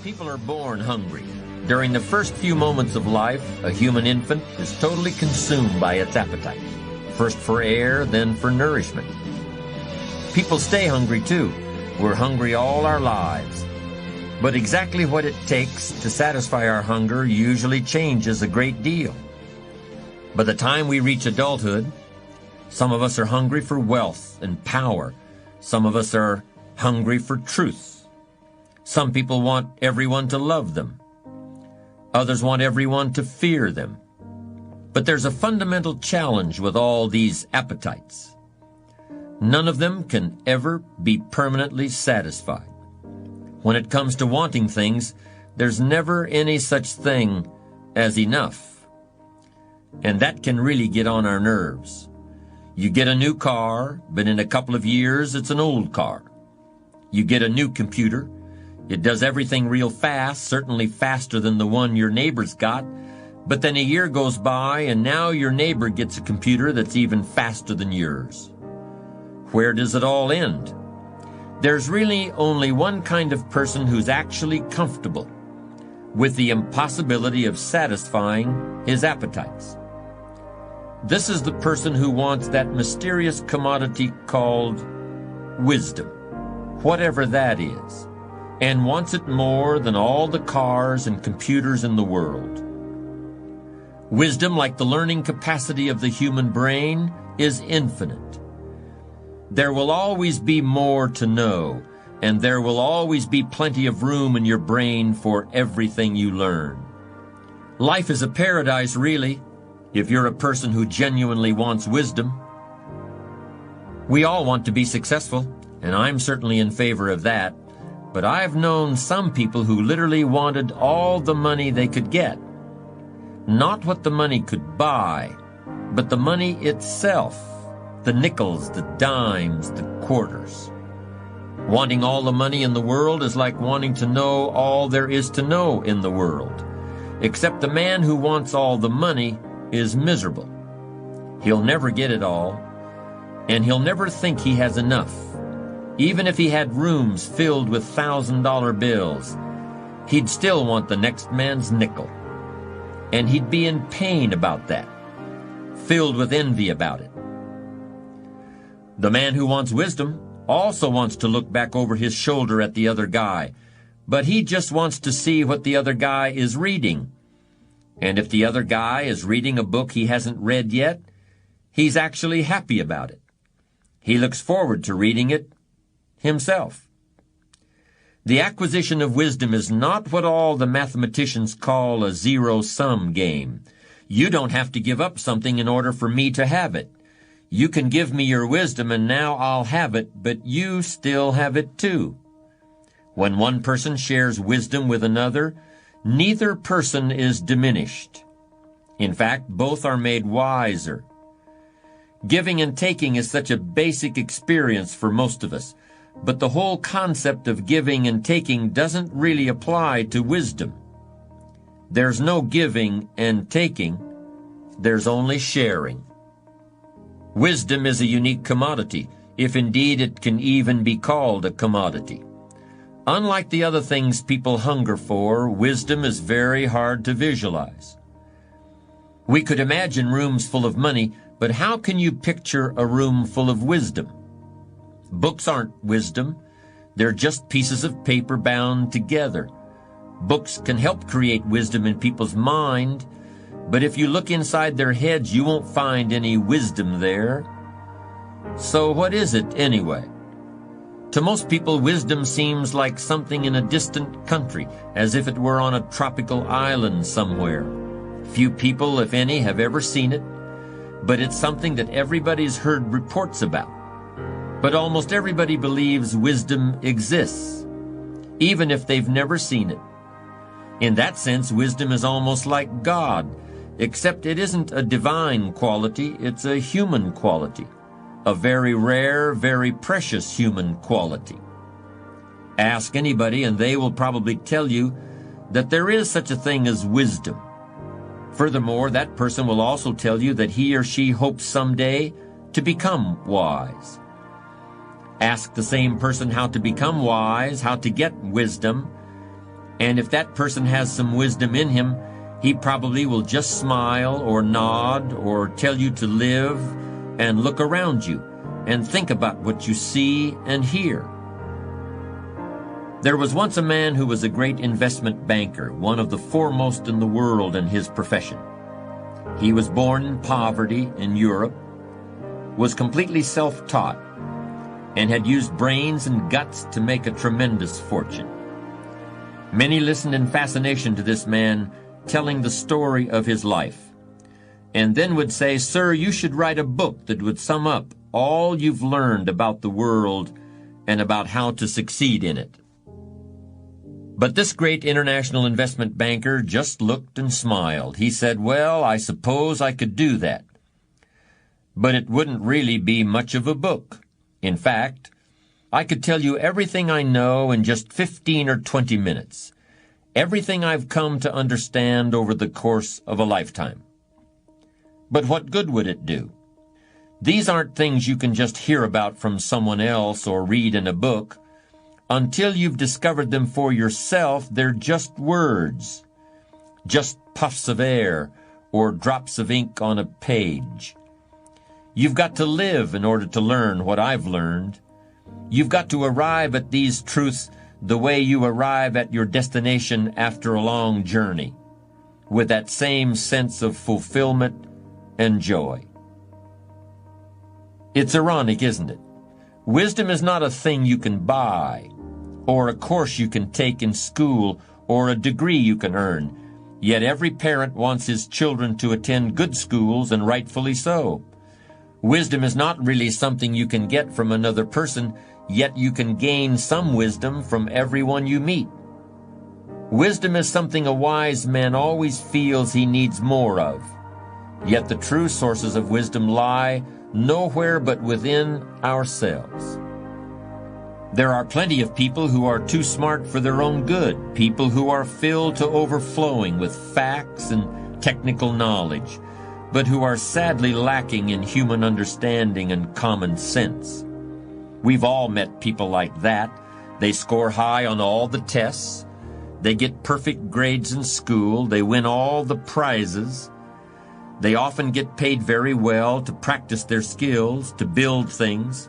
People are born hungry. During the first few moments of life, a human infant is totally consumed by its appetite. First for air, then for nourishment. People stay hungry too. We're hungry all our lives. But exactly what it takes to satisfy our hunger usually changes a great deal. By the time we reach adulthood, some of us are hungry for wealth and power. Some of us are hungry for truth. Some people want everyone to love them. Others want everyone to fear them. But there's a fundamental challenge with all these appetites. None of them can ever be permanently satisfied. When it comes to wanting things, there's never any such thing as enough. And that can really get on our nerves. You get a new car, but in a couple of years it's an old car. You get a new computer. It does everything real fast, certainly faster than the one your neighbor's got, but then a year goes by and now your neighbor gets a computer that's even faster than yours. Where does it all end? There's really only one kind of person who's actually comfortable with the impossibility of satisfying his appetites. This is the person who wants that mysterious commodity called wisdom, whatever that is, and wants it more than all the cars and computers in the world. Wisdom, like the learning capacity of the human brain, is infinite. There will always be more to know, and there will always be plenty of room in your brain for everything you learn. Life is a paradise, really, if you're a person who genuinely wants wisdom. We all want to be successful, and I'm certainly in favor of that. But I've known some people who literally wanted all the money they could get. Not what the money could buy, but the money itself, the nickels, the dimes, the quarters. Wanting all the money in the world is like wanting to know all there is to know in the world. Except the man who wants all the money is miserable. He'll never get it all, and he'll never think he has enough. Even if he had rooms filled with $1,000 bills, he'd still want the next man's nickel. And he'd be in pain about that, filled with envy about it. The man who wants wisdom also wants to look back over his shoulder at the other guy, but he just wants to see what the other guy is reading. And if the other guy is reading a book he hasn't read yet, he's actually happy about it. He looks forward to reading it himself. The acquisition of wisdom is not what all the mathematicians call a zero-sum game. You don't have to give up something in order for me to have it. You can give me your wisdom and now I'll have it, but you still have it too. When one person shares wisdom with another, neither person is diminished. In fact, both are made wiser. Giving and taking is such a basic experience for most of us. But the whole concept of giving and taking doesn't really apply to wisdom. There's no giving and taking. There's only sharing. Wisdom is a unique commodity, if indeed it can even be called a commodity. Unlike the other things people hunger for, wisdom is very hard to visualize. We could imagine rooms full of money, but how can you picture a room full of wisdom? Books aren't wisdom. They're just pieces of paper bound together. Books can help create wisdom in people's mind, but if you look inside their heads, you won't find any wisdom there. So what is it anyway? To most people, wisdom seems like something in a distant country, as if it were on a tropical island somewhere. Few people, if any, have ever seen it, but it's something that everybody's heard reports about. But almost everybody believes wisdom exists, even if they've never seen it. In that sense, wisdom is almost like God, except it isn't a divine quality, it's a human quality, a very rare, very precious human quality. Ask anybody and they will probably tell you that there is such a thing as wisdom. Furthermore, that person will also tell you that he or she hopes someday to become wise. Ask the same person how to become wise, how to get wisdom, And if that person has some wisdom in him, he probably will just smile or nod or tell you to live and look around you and think about what you see and hear. There was once a man who was a great investment banker, one of the foremost in the world in his profession. He was born in poverty in Europe, was completely self-taught, and had used brains and guts to make a tremendous fortune. Many listened in fascination to this man telling the story of his life, and then would say, "Sir, you should write a book that would sum up all you've learned about the world and about how to succeed in it." But this great international investment banker just looked and smiled. He said, "Well, I suppose I could do that. But it wouldn't really be much of a book. In fact, I could tell you everything I know in just 15 or 20 minutes. Everything I've come to understand over the course of a lifetime. But what good would it do? These aren't things you can just hear about from someone else or read in a book. Until you've discovered them for yourself, they're just words, just puffs of air or drops of ink on a page. You've got to live in order to learn what I've learned. You've got to arrive at these truths the way you arrive at your destination after a long journey, with that same sense of fulfillment and joy." It's ironic, isn't it? Wisdom is not a thing you can buy, or a course you can take in school, or a degree you can earn. Yet every parent wants his children to attend good schools, and rightfully so. Wisdom is not really something you can get from another person, yet you can gain some wisdom from everyone you meet. Wisdom is something a wise man always feels he needs more of. Yet the true sources of wisdom lie nowhere but within ourselves. There are plenty of people who are too smart for their own good, people who are filled to overflowing with facts and technical knowledge, but who are sadly lacking in human understanding and common sense. We've all met people like that. They score high on all the tests. They get perfect grades in school. They win all the prizes. They often get paid very well to practice their skills, to build things,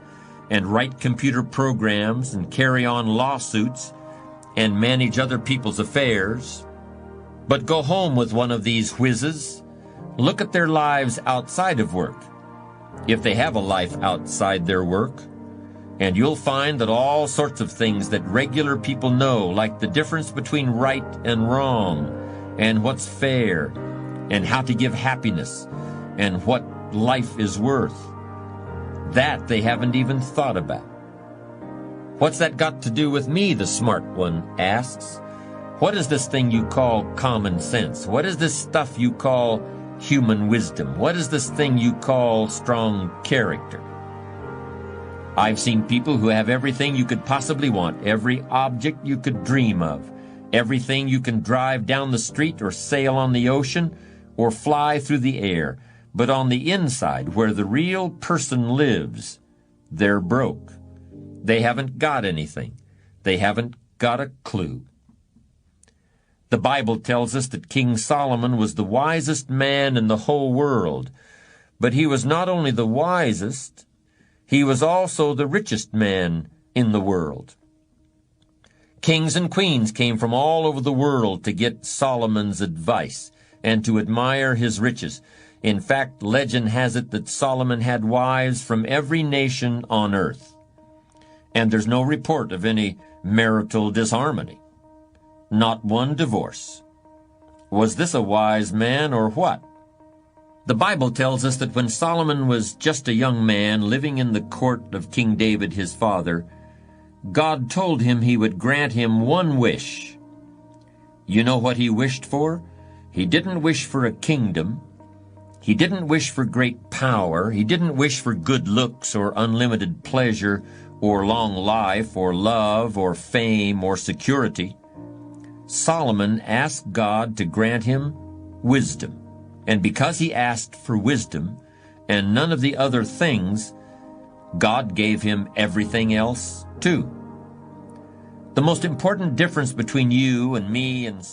and write computer programs, and carry on lawsuits, and manage other people's affairs. But go home with one of these whizzes. Look at their lives outside of work, if they have a life outside their work, and you'll find that all sorts of things that regular people know, like the difference between right and wrong, and what's fair, and how to give happiness, and what life is worth, that they haven't even thought about. "What's that got to do with me?" the smart one asks. "What is this thing you call common sense? What is this stuff you call human wisdom? What is this thing you call strong character?" I've seen people who have everything you could possibly want, every object you could dream of, everything you can drive down the street or sail on the ocean or fly through the air. But on the inside, where the real person lives, they're broke. They haven't got anything. They haven't got a clue. The Bible tells us that King Solomon was the wisest man in the whole world. But he was not only the wisest, he was also the richest man in the world. Kings and queens came from all over the world to get Solomon's advice and to admire his riches. In fact, legend has it that Solomon had wives from every nation on earth. And there's no report of any marital disharmony. Not one divorce. Was this a wise man or what? The Bible tells us that when Solomon was just a young man living in the court of King David his father, God told him he would grant him one wish. You know what he wished for? He didn't wish for a kingdom. He didn't wish for great power. He didn't wish for good looks or unlimited pleasure or long life or love or fame or security. Solomon asked God to grant him wisdom. And because he asked for wisdom and none of the other things, God gave him everything else too. The most important difference between you and me and